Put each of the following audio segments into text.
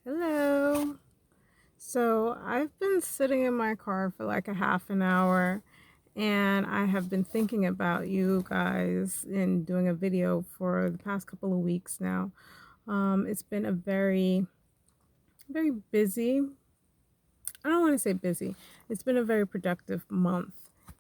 Hello. So I've been sitting in my car for like a half an hour and I have been thinking about you guys and doing a video for the past couple of weeks now. It's been a very busy, I don't want to say busy, it's been a very productive month.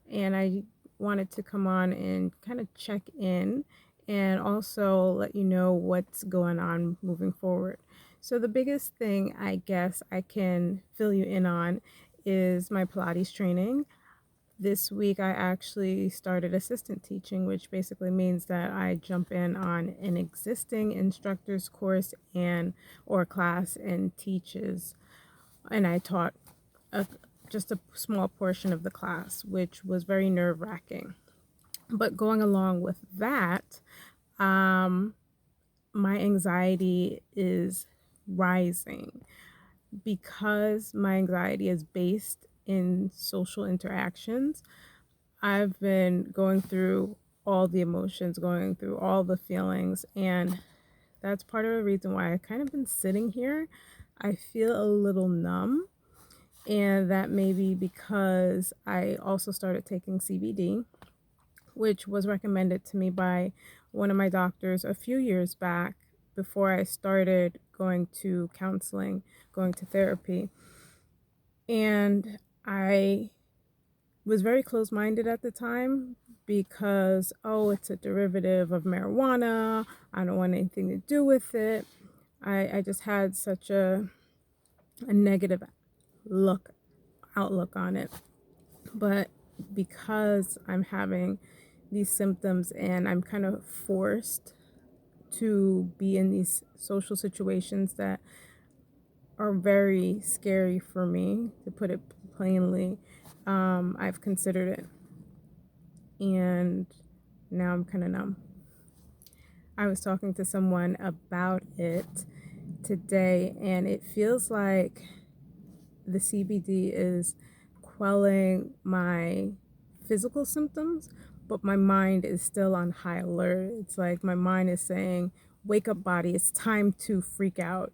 And I wanted to come on and kind of check in and also let you know what's going on moving forward. So, the biggest thing I guess I can fill you in on is my Pilates training. This week, I actually started assistant teaching, which basically means that I jump in on an existing instructor's course and or class and teaches, and I taught a, just a small portion of the class, which was very nerve wracking. But going along with that, um, my anxiety is rising because my anxiety is based in social interactions. I've been going through all the emotions, going through all the feelings, and that's part of the reason why I kind of been sitting here. I feel a little numb, and that may be because I also started taking CBD, which was recommended to me by one of my doctors a few years back before I started going to counseling, going to therapy. And I was very close minded at the time because, oh, it's a derivative of marijuana. I don't want anything to do with it. I just had such a negative look outlook on it. But because I'm having these symptoms and I'm kind of forced to be in these social situations that are very scary for me, to put it plainly, I've considered it. And now I'm kind of numb. I was talking to someone about it today, and it feels like the CBD is quelling my physical symptoms, but my mind is still on high alert. It's like my mind is saying, wake up, body, it's time to freak out.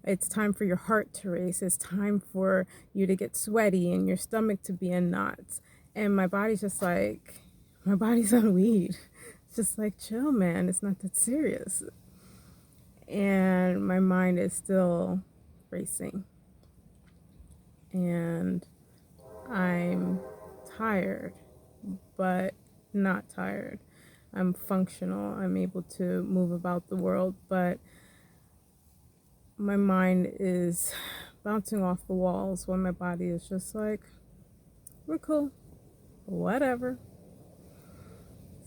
It's time for your heart to race. It's time for you to get sweaty and your stomach to be in knots. And my body's just like, my body's on weed. It's just like, chill, man. It's not that serious. And my mind is still racing. And I'm tired, but not tired. I'm functional. I'm able to move about the world, but my mind is bouncing off the walls when my body is just like, we're cool, whatever.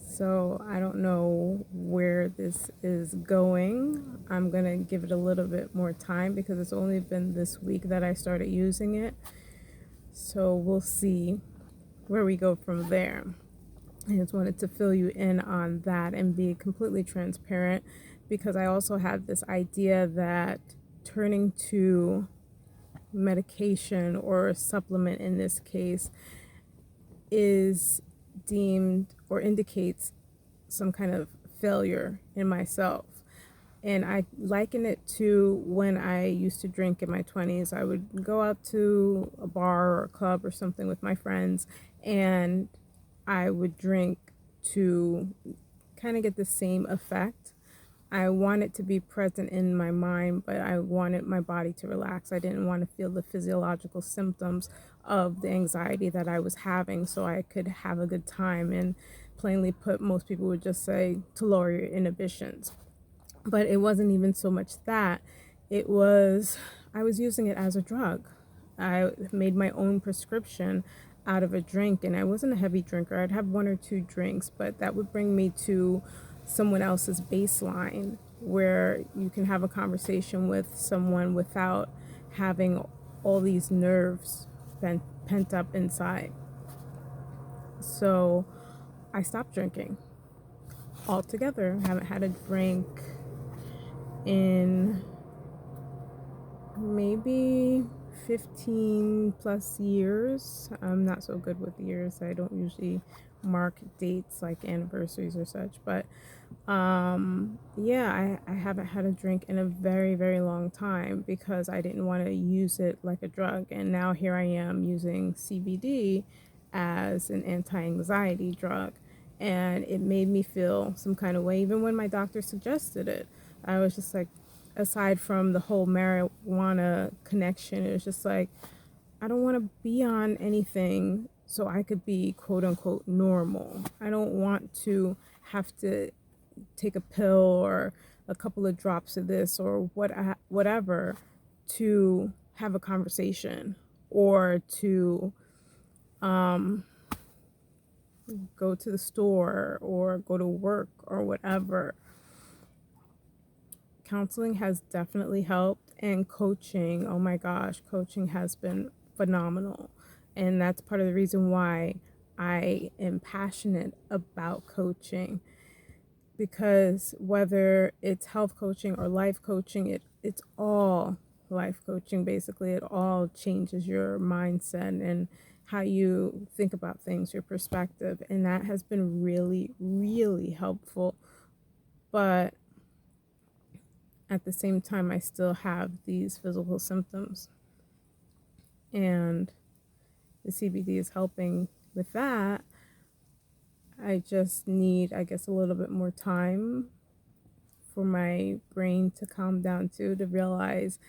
So I don't know where this is going. I'm going to give it a little bit more time because it's only been this week that I started using it. So we'll see where we go from there. I just wanted to fill you in on that and be completely transparent because I also have this idea that turning to medication or a supplement in this case is deemed or indicates some kind of failure in myself. And I liken it to when I used to drink in my 20s. I would go out to a bar or a club or something with my friends, and I would drink to kind of get the same effect. I want it to be present in my mind, but I wanted my body to relax. I didn't want to feel the physiological symptoms of the anxiety that I was having so I could have a good time. And plainly put, most people would just say to lower your inhibitions. But it wasn't even so much that. It was, I was using it as a drug. I made my own prescription out of a drink, and I wasn't a heavy drinker. I'd have one or two drinks, but that would bring me to someone else's baseline where you can have a conversation with someone without having all these nerves pent up inside. So I stopped drinking altogether. I haven't had a drink in maybe 15 plus years. I'm not so good with years. I don't usually mark dates like anniversaries or such. But yeah, I haven't had a drink in a very, very long time because I didn't want to use it like a drug. And now here I am using CBD as an anti-anxiety drug. And it made me feel some kind of way, even when my doctor suggested it. I was just like, aside from the whole marijuana connection, it was just like, I don't want to be on anything so I could be quote unquote normal. I don't want to have to take a pill or a couple of drops of this or whatever to have a conversation or to um, go to the store or go to work or whatever. Counseling has definitely helped, and coaching, oh my gosh, coaching has been phenomenal. And that's part of the reason why I am passionate about coaching, because whether it's health coaching or life coaching, it's all life coaching basically. It all changes your mindset and how you think about things, your perspective, and that has been really, really helpful. But at the same time, I still have these physical symptoms, and the CBD is helping with that. I just need, I guess, a little bit more time for my brain to calm down to realize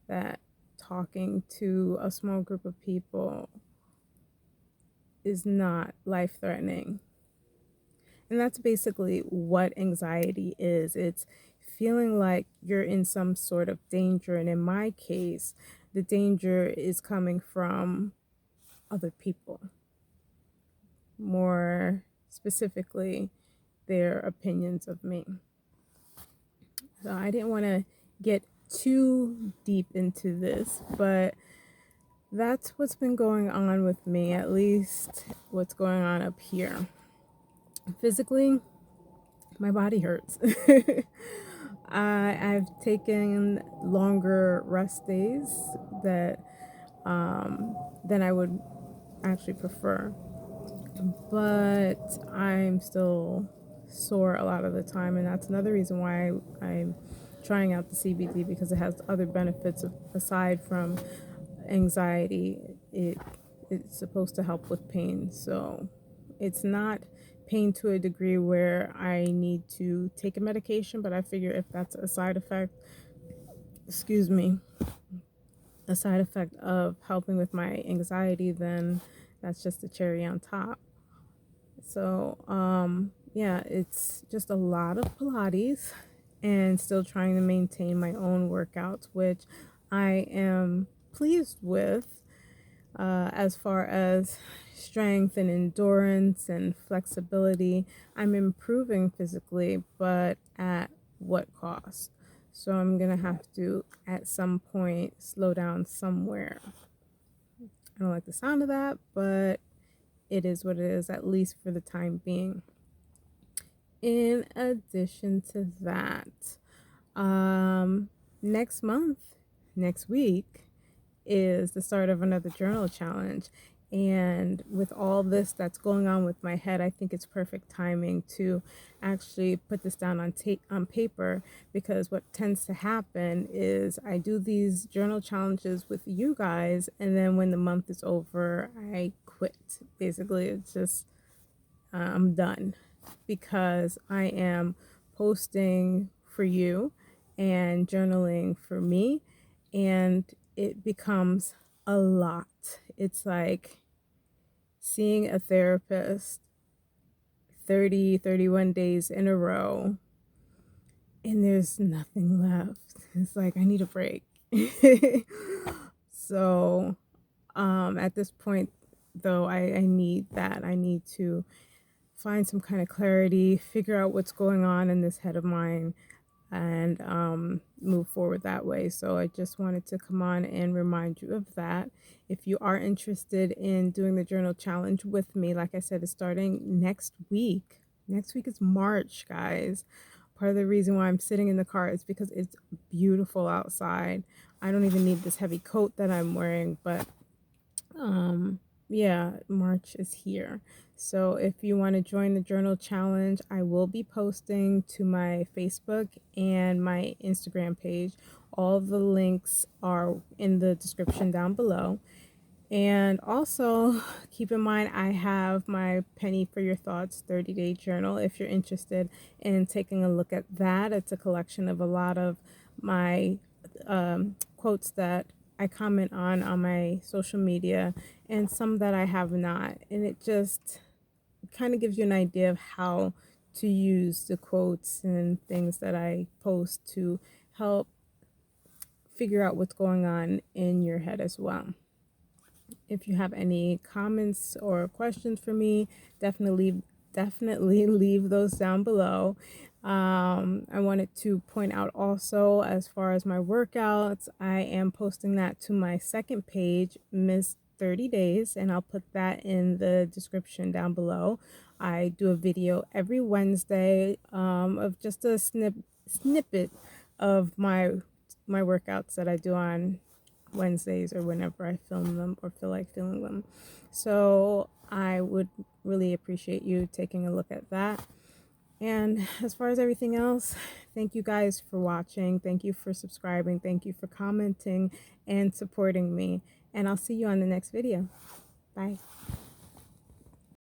that talking to a small group of people is not life threatening. And that's basically what anxiety is. It's feeling like you're in some sort of danger. And in my case, the danger is coming from other people, more specifically, their opinions of me. So I didn't want to get too deep into this, but that's what's been going on with me, at least what's going on up here. Physically, my body hurts. I've taken longer rest days that than I would actually prefer, but I'm still sore a lot of the time, and that's another reason why I'm trying out the CBD, because it has other benefits aside from anxiety. It's supposed to help with pain, so it's not pain to a degree where I need to take a medication, but I figure if that's a side effect, excuse me, a side effect of helping with my anxiety, then that's just the cherry on top. So, yeah, it's just a lot of Pilates and still trying to maintain my own workouts, which I am pleased with, as far as strength and endurance and flexibility. I'm improving physically, but at what cost? So I'm going to have to, at some point, slow down somewhere. I don't like the sound of that, but it is what it is, at least for the time being. In addition to that, next month, next week, is the start of another journal challenge. And with all this that's going on with my head, I think it's perfect timing to actually put this down on paper, because what tends to happen is I do these journal challenges with you guys, and then when the month is over, I quit. Basically, it's just I'm done, because I am posting for you and journaling for me, and it becomes a lot. It's like seeing a therapist 31 days in a row, and there's nothing left. It's like I need a break. So at this point, though, I need that. I need to find some kind of clarity, figure out what's going on in this head of mine, and move forward that way. So I just wanted to come on and remind you of that. If you are interested in doing the journal challenge with me, like I said, it's starting next week. Next week is March, guys. Part of the reason why I'm sitting in the car is because it's beautiful outside. I don't even need this heavy coat that I'm wearing, but Yeah, March is here. So if you want to join the journal challenge, I will be posting to my Facebook and my Instagram page. All the links are in the description down below. And also, keep in mind, I have my Penny for Your Thoughts 30-day journal if you're interested in taking a look at that. It's a collection of a lot of my quotes that I comment on my social media and some that I have not. And it just kind of gives you an idea of how to use the quotes and things that I post to help figure out what's going on in your head as well. If you have any comments or questions for me, definitely leave those down below. I wanted to point out also, as far as my workouts, I am posting that to my second page, Miss 30 Days, and I'll put that in the description down below. I do a video every Wednesday of just a snippet of my workouts that I do on Wednesdays or whenever I film them or feel like filming them. So I would really appreciate you taking a look at that. And as far as everything else, thank you guys for watching. Thank you for subscribing. Thank you for commenting and supporting me. And I'll see you on the next video. Bye.